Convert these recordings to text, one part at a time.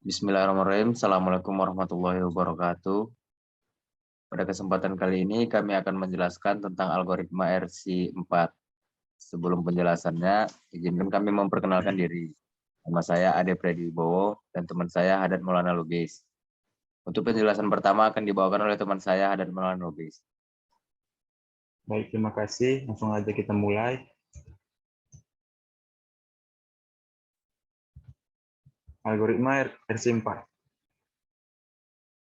Bismillahirrahmanirrahim. Assalamualaikum warahmatullahi wabarakatuh. Pada kesempatan kali ini kami akan menjelaskan tentang algoritma RC4. Sebelum penjelasannya, izinkan kami memperkenalkan diri. Nama saya Ade Predibowo dan teman saya Haddad Maulana Lubis. Untuk penjelasan pertama akan dibawakan oleh teman saya Haddad Maulana Lubis. Baik, terima kasih. Langsung aja kita mulai. Algoritma RC4.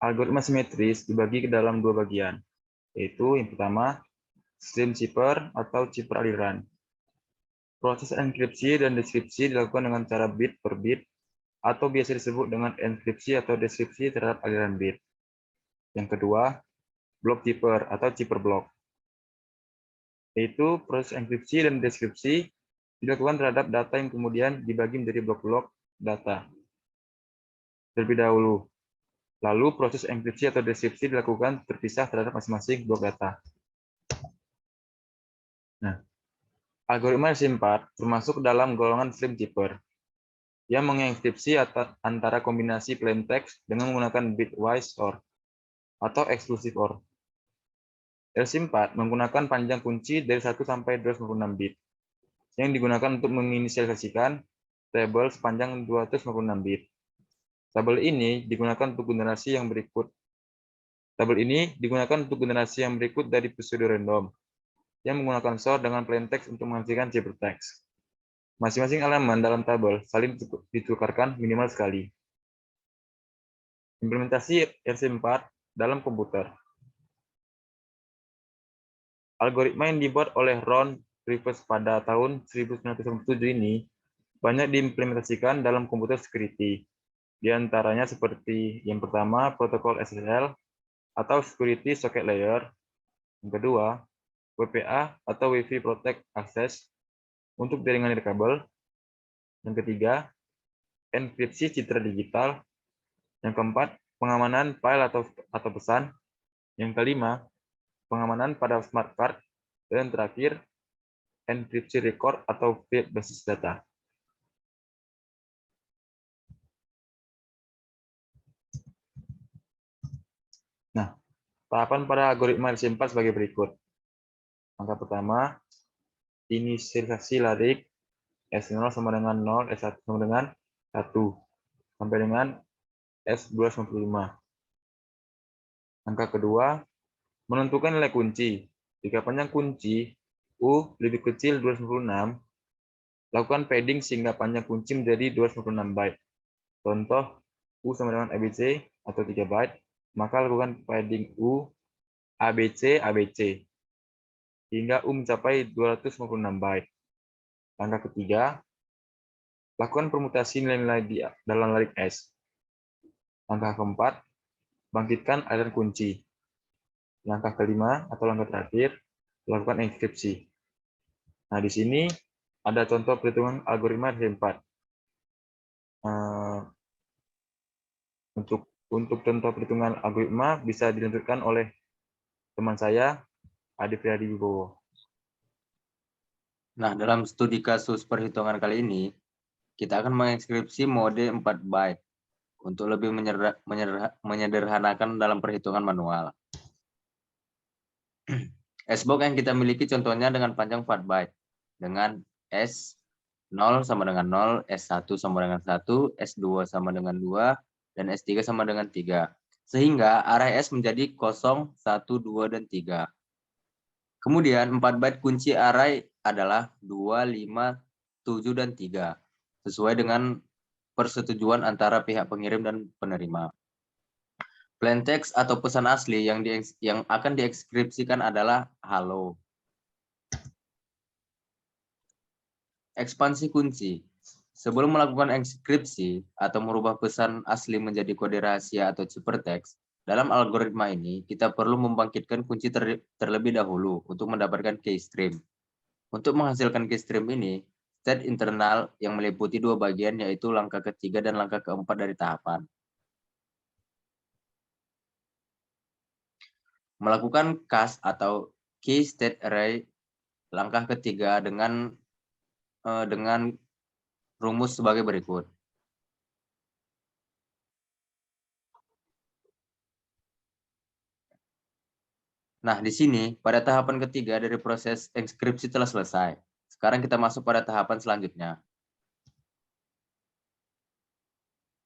Algoritma simetris dibagi ke dalam dua bagian, yaitu yang pertama, stream shipper atau shipper aliran. Proses enkripsi dan deskripsi dilakukan dengan cara bit per bit, atau biasa disebut dengan enkripsi atau deskripsi terhadap aliran bit. Yang kedua, block shipper atau shipper block, yaitu proses enkripsi dan deskripsi dilakukan terhadap data yang kemudian dibagi menjadi blok-blok data. Terlebih dahulu, lalu proses enkripsi atau deskripsi dilakukan terpisah terhadap masing-masing blok data. Nah, algoritma RC4 termasuk dalam golongan stream shipper yang mengenkripsi antara kombinasi plain text dengan menggunakan bitwise OR atau exclusive OR. RC4 menggunakan panjang kunci dari 1 sampai 256 bit yang digunakan untuk menginisialisasikan tabel sepanjang 256 bit. Tabel ini digunakan untuk generasi yang berikut. Dari pseudo random yang menggunakan sort dengan plain text untuk menghasilkan ciphertext. Masing-masing elemen dalam tabel saling ditukarkan minimal sekali. Implementasi RC4 dalam komputer. Algoritma yang dibuat oleh Ron Rivers pada tahun 1997 ini banyak diimplementasikan dalam komputer security. Di antaranya seperti yang pertama, protokol SSL atau Security Socket Layer. Yang kedua, WPA atau Wi-Fi Protect Access untuk jaringan nirkabel. Yang ketiga, enkripsi citra digital. Yang keempat, pengamanan file atau pesan. Yang kelima, pengamanan pada smart card. Dan terakhir, enkripsi record atau file basis data. Nah, tahapan pada algoritma RC4 sebagai berikut. Langkah pertama, inisialisasi larik S0 sama dengan 0, S1 sama dengan 1, sampai dengan S255. Langkah kedua, menentukan nilai kunci. Jika panjang kunci U lebih kecil 256, lakukan padding sehingga panjang kunci menjadi 256 byte. Contoh, U sama dengan ABC atau 3 byte, maka lakukan padding U ABC hingga U mencapai 256 byte. Langkah ketiga, lakukan permutasi nilai-nilai di dalam larik S. Langkah keempat, bangkitkan aliran kunci. Langkah kelima atau langkah terakhir, lakukan enkripsi. Nah, di sini ada contoh perhitungan algoritma RC4. Untuk contoh perhitungan algoritma bisa dilanjutkan oleh teman saya, Ade Priyadiwibowo. Nah, dalam studi kasus perhitungan kali ini, kita akan mengekskripsi mode 4 byte untuk lebih menyederhanakan dalam perhitungan manual. SBOX yang kita miliki contohnya dengan panjang 4 byte, dengan S0 sama dengan 0, S1 sama dengan 1, S2 sama dengan 2, dan S3 sama dengan 3. Sehingga array S menjadi 0, 1, 2, dan 3. Kemudian 4 byte kunci array adalah 2, 5, 7, dan 3. Sesuai dengan persetujuan antara pihak pengirim dan penerima. Plain text atau pesan asli yang akan diekskripsikan adalah halo. Ekspansi kunci. Sebelum melakukan enkripsi atau merubah pesan asli menjadi kode rahasia atau ciphertext, dalam algoritma ini kita perlu membangkitkan kunci terlebih dahulu untuk mendapatkan keystream. Untuk menghasilkan keystream ini, state internal yang meliputi dua bagian yaitu langkah ketiga dan langkah keempat dari tahapan. Melakukan cast atau key state array langkah ketiga dengan rumus sebagai berikut. Nah, di sini pada tahapan ketiga dari proses enkripsi telah selesai. Sekarang kita masuk pada tahapan selanjutnya.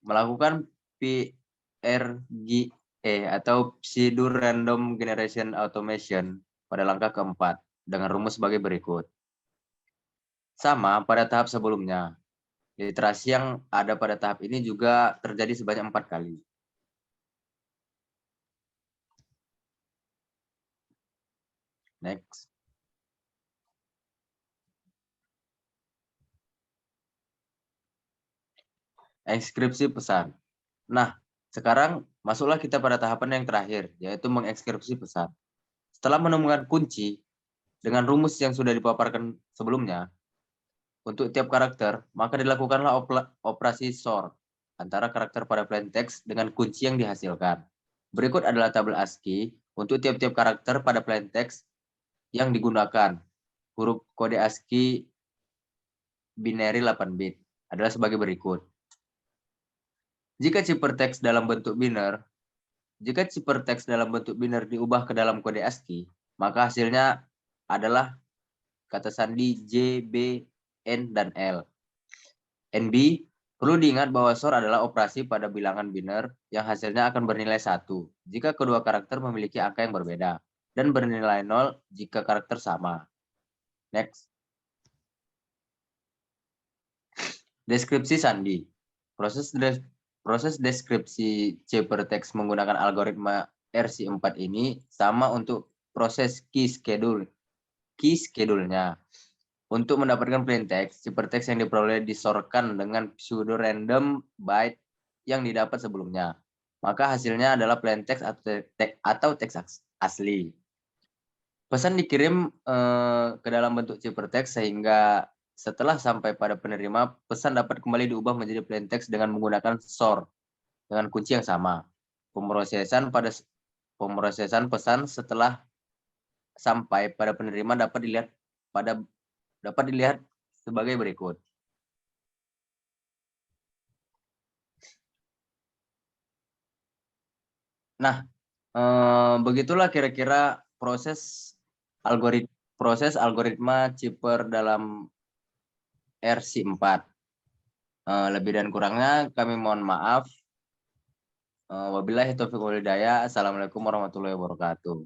Melakukan PRGE atau Pseudo Random Generation Automation pada langkah keempat dengan rumus sebagai berikut. Sama pada tahap sebelumnya. Iterasi yang ada pada tahap ini juga terjadi sebanyak 4 kali. Next. Enkripsi pesan. Nah, sekarang masuklah kita pada tahapan yang terakhir, yaitu mengekskripsi pesan. Setelah menemukan kunci dengan rumus yang sudah dipaparkan sebelumnya, untuk tiap karakter, maka dilakukanlah operasi sort antara karakter pada plain text dengan kunci yang dihasilkan. Berikut adalah tabel ASCII untuk tiap-tiap karakter pada plain text yang digunakan. Huruf kode ASCII binary 8 bit adalah sebagai berikut. Jika ciphertext dalam bentuk biner diubah ke dalam kode ASCII, maka hasilnya adalah kata sandi J, B, N, dan L. NB, perlu diingat bahwa SOR adalah operasi pada bilangan biner yang hasilnya akan bernilai 1 jika kedua karakter memiliki angka yang berbeda, dan bernilai 0 jika karakter sama. Next. Deskripsi sandi. Proses deskripsi ciphertext menggunakan algoritma RC4 ini sama untuk proses key schedule-nya. Untuk mendapatkan plain text, ciphertext yang diperoleh disorkan dengan pseudo random byte yang didapat sebelumnya. Maka hasilnya adalah plain text atau teks asli. Pesan dikirim ke dalam bentuk ciphertext sehingga setelah sampai pada penerima, pesan dapat kembali diubah menjadi plain text dengan menggunakan sort dengan kunci yang sama. Pemrosesan pesan setelah sampai pada penerima dapat dilihat sebagai berikut. Nah, begitulah kira-kira proses algoritma cipher dalam RC4. Lebih dan kurangnya kami mohon maaf. Wabillahi taufiq wal hidayah. Assalamualaikum warahmatullahi wabarakatuh.